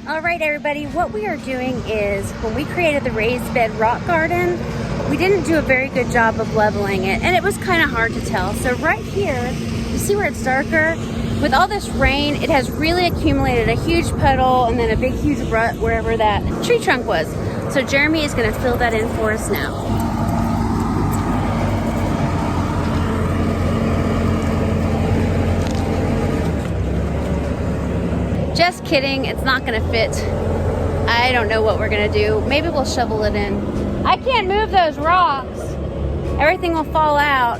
All right, everybody, what we are doing is when we created the raised bed rock garden, we didn't do a very good job of leveling it, and it was kind of hard to tell. So right here, you see where it's darker? With all this rain, it has really accumulated a huge puddle and then a big, huge rut wherever that tree trunk was. So Jeremy is gonna fill that in for us now. Just kidding, it's not gonna fit. I don't know what we're gonna do. Maybe we'll shovel it in. I can't move those rocks. Everything will fall out.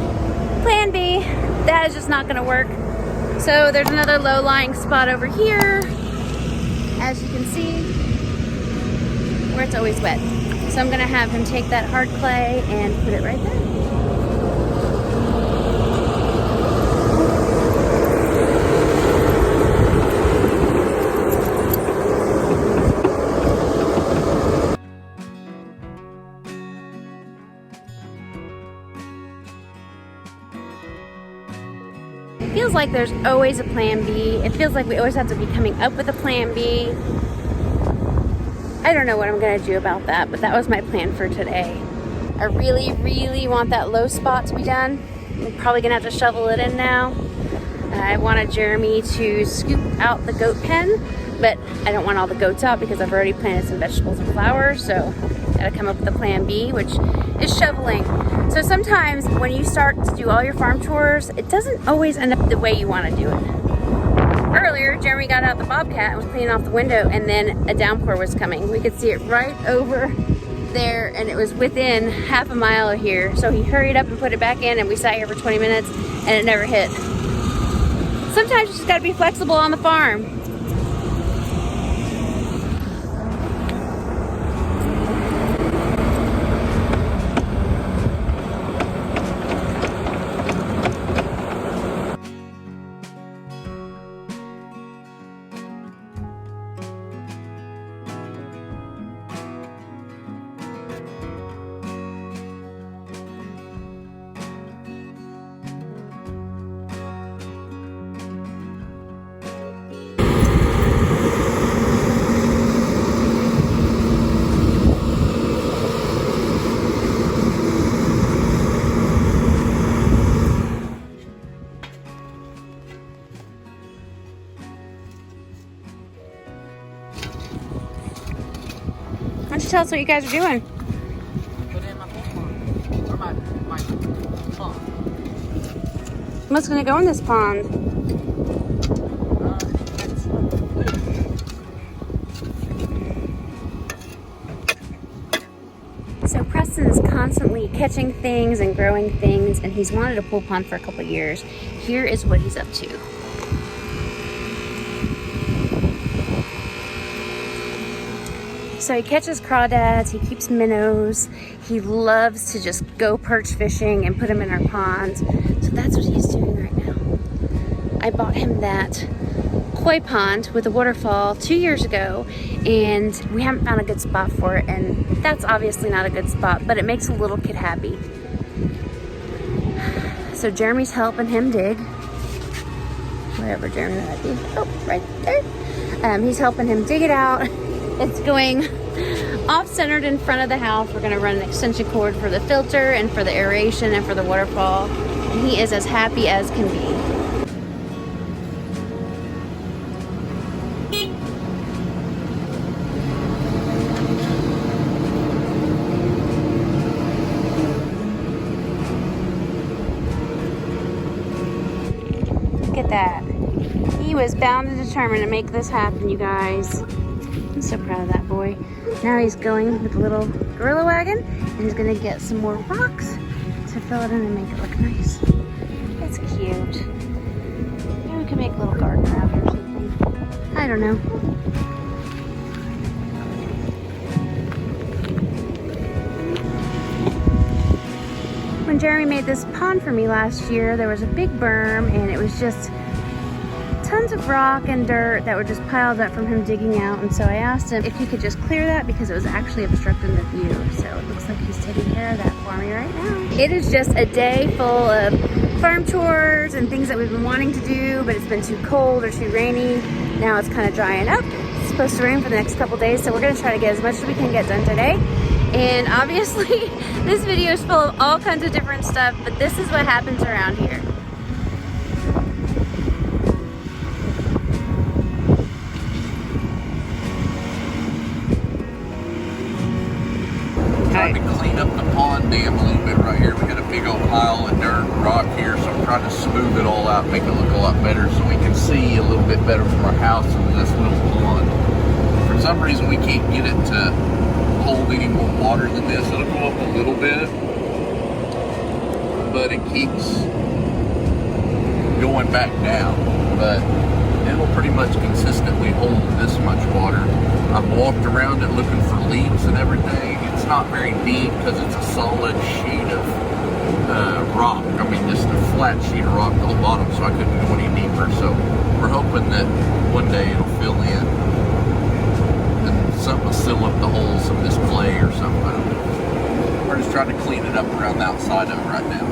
Plan B, that is just not gonna work. So there's another low-lying spot over here, as you can see, where it's always wet. So I'm gonna have him take that hard clay and put it right there. It feels like there's always a plan B. It feels like we always have to be coming up with a plan B. I don't know what I'm gonna do about that, but that was my plan for today. I really, really want that low spot to be done. I'm probably gonna have to shovel it in now. I wanted Jeremy to scoop out the goat pen, but I don't want all the goats out because I've already planted some vegetables and flowers, so gotta come up with a plan B, which is shoveling. So sometimes when you start to do all your farm chores, it doesn't always end up the way you want to do it. Earlier, Jeremy got out the Bobcat and was cleaning off the window, and then a downpour was coming. We could see it right over there, and it was within half a mile of here. So he hurried up and put it back in, and we sat here for 20 minutes, and it never hit. Sometimes you just got to be flexible on the farm. Why don't you tell us what you guys are doing? Put in my pond. Or my pond. What's going to go in this pond? So Preston is constantly catching things and growing things, and he's wanted a pool pond for a couple years. Here is what he's up to. So he catches crawdads, he keeps minnows, he loves to just go perch fishing and put them in our ponds. So that's what he's doing right now. I bought him that koi pond with a waterfall 2 years ago, and we haven't found a good spot for it, and that's obviously not a good spot, but it makes a little kid happy. So Jeremy's helping him dig. Wherever Jeremy might be. Oh, right there. He's helping him dig it out. It's going off-centered in front of the house. We're gonna run an extension cord for the filter and for the aeration and for the waterfall. And he is as happy as can be. Look at that. He was bound and determined to make this happen, you guys. I'm so proud of that boy. Now he's going with the little gorilla wagon, and he's gonna get some more rocks to fill it in and make it look nice. It's cute. Maybe we can make a little garden around here or something. I don't know. When Jeremy made this pond for me last year, there was a big berm and it was just tons of rock and dirt that were just piled up from him digging out. And so I asked him if he could just clear that because it was actually obstructing the view. So it looks like he's taking care of that for me right now. It is just a day full of farm chores and things that we've been wanting to do, but it's been too cold or too rainy. Now it's kind of drying up. It's supposed to rain for the next couple days, so we're gonna try to get as much as we can get done today. And obviously, this video is full of all kinds of different stuff, but this is what happens around here. Trying to clean up the pond dam a little bit right here. We got a big old pile of dirt and rock here, so I'm trying to smooth it all out, make it look a lot better so we can see a little bit better from our house in this little pond. For some reason, we can't get it to hold any more water than this. It'll go up a little bit, but it keeps going back down. But it'll pretty much consistently hold this much water. I've walked around it looking for leaks and everything. It's not very deep because it's a solid sheet of rock. I mean, just a flat sheet of rock to the bottom, so I couldn't go any deeper. So we're hoping that one day it'll fill in. Something will seal up the holes of this clay or something. I don't know. We're just trying to clean it up around the outside of it right now.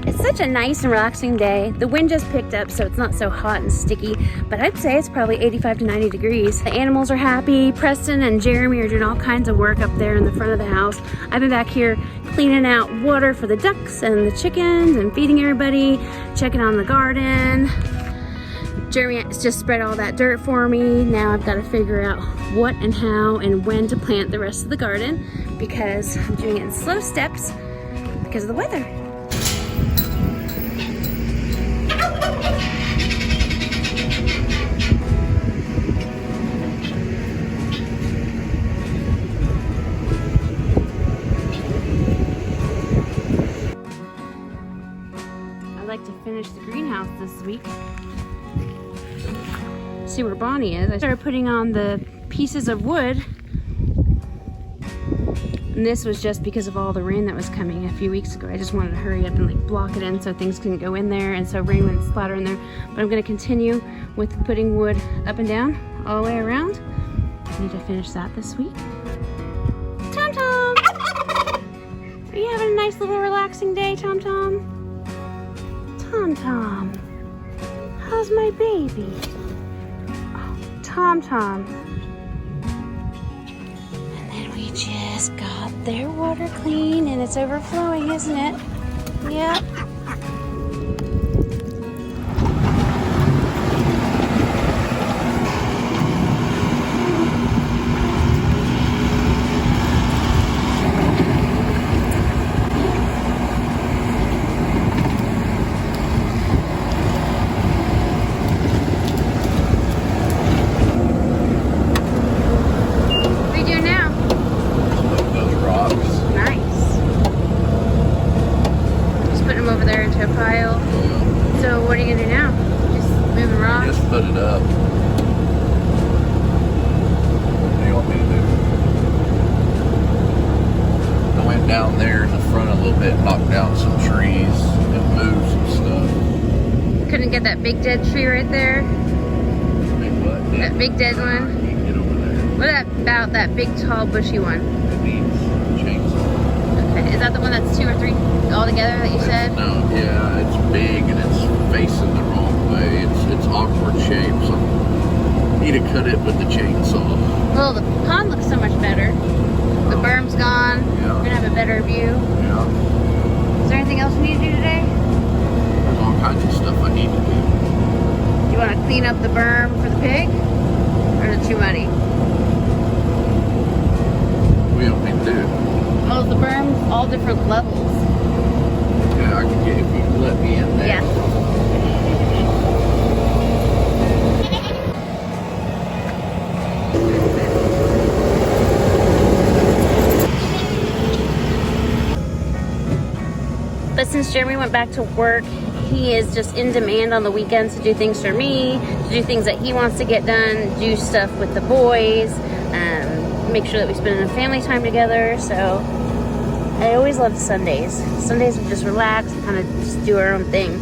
It's such a nice and relaxing day. The wind just picked up, so it's not so hot and sticky, but I'd say it's probably 85 to 90 degrees. The animals are happy. Preston and Jeremy are doing all kinds of work up there in the front of the house. I've been back here cleaning out water for the ducks and the chickens and feeding everybody, checking on the garden. Jeremy has just spread all that dirt for me. Now I've got to figure out what and how and when to plant the rest of the garden because I'm doing it in slow steps because of the weather. To finish the greenhouse this week. See where Bonnie is. I started putting on the pieces of wood, and this was just because of all the rain that was coming a few weeks ago. I just wanted to hurry up and like block it in so things couldn't go in there, and so rain wouldn't splatter in there. But I'm going to continue with putting wood up and down all the way around. I need to finish that this week. Tom Tom, are you having a nice little relaxing day, Tom Tom? Tom Tom, how's my baby? Oh, Tom Tom. And then we just got their water clean and it's overflowing, isn't it? Yep. little bit, knock down some trees and move some stuff. Couldn't get that big dead tree right there. Big what? That big dead one. You can get over there. What about that big tall bushy one? It needs chainsaw. Okay, is that the one that's 2 or 3 all together that you said? No, yeah, it's big and it's facing the wrong way. It's awkward shape, so you need to cut it with the chainsaw. Well, the pond looks so much better. The berm's gone. Yeah. We're gonna have a better view. Yeah. Is there anything else we need to do today? There's all kinds of stuff I need to do. Do you want to clean up the berm for the pig? Or is it too muddy? We don't need to do it. Oh, the berm's all different levels. Yeah, I can get, if you can let me in there. Yeah. But since Jeremy went back to work, he is just in demand on the weekends to do things for me, to do things that he wants to get done, do stuff with the boys, make sure that we spend enough family time together. So I always loved Sundays. Sundays we just relax and kind of just do our own thing.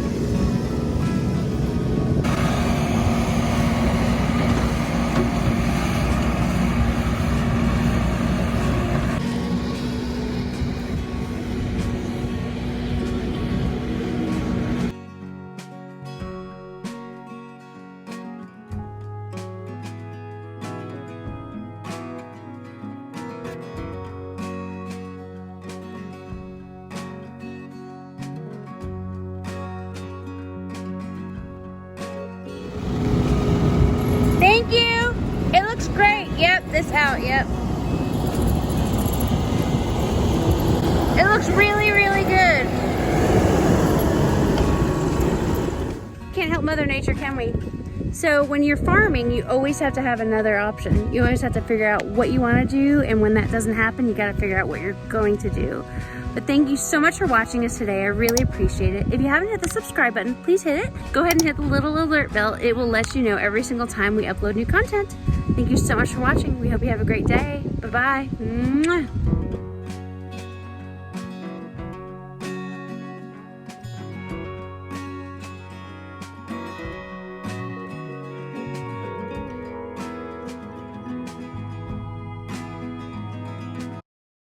Thank you. It looks great. Yep, this out. Yep. It looks really, really good. Can't help Mother Nature, can we? So when you're farming, you always have to have another option. You always have to figure out what you want to do, and when that doesn't happen, you got to figure out what you're going to do. But thank you so much for watching us today. I really appreciate it. If you haven't hit the subscribe button, please hit it. Go ahead and hit the little alert bell. It will let you know every single time we upload new content. Thank you so much for watching. We hope you have a great day. Bye-bye.